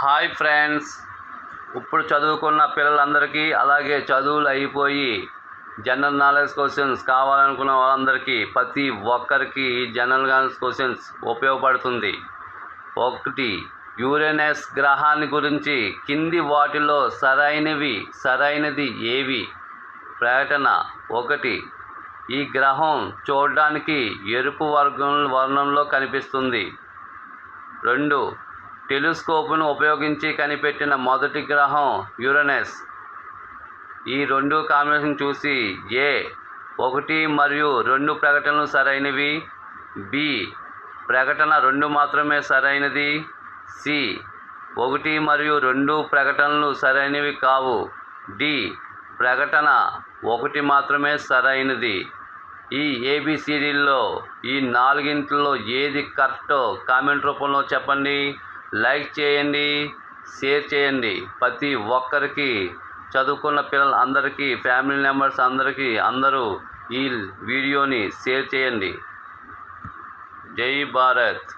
Hi friends, ఇప్పుడు చదువుకున్న పిల్లలందరికీ అలాగే చదువులు అయిపోయి జనరల్ నాలెడ్జ్ క్వశ్చన్స్ కావాలనుకున్న వాళ్ళందరికీ ప్రతి ఒక్కరికి జనరల్ నాలెడ్జ్ క్వశ్చన్స్ ఉపయోగపడుతుంది. 1. యురేనస్ గ్రహాన్ని గురించి కింది వాటిలో సరైనది ఏవి? ప్రకటన 1. ఈ గ్రహం చూడడానికి ఎరుపు వర్ణంలో కనిపిస్తుంది. 2. టెలిస్కోప్ను ఉపయోగించి కనిపెట్టిన మొదటి గ్రహం యురేనస్. ఈ రెండు కాంబినేషన్ చూసి ఏ 1 మరియు 2 ప్రకటనలు సరైనవి, బి ప్రకటన 2 మాత్రమే సరైనది, సి 1 మరియు 2 ప్రకటనలు సరైనవి కావు, డి ప్రకటన 1 మాత్రమే సరైనది. ఈ ఏబిసిడీల్లో ఈ 4 ఏది కరెక్టో కామెంట్ రూపంలో చెప్పండి. లైక్ చేయండి, షేర్ చేయండి. ప్రతి ఒక్కరికి, చదువుకున్న పిల్లలందరికీ, ఫ్యామిలీ మెంబర్స్ అందరూ ఈ వీడియోని షేర్ చేయండి. జై భారత్.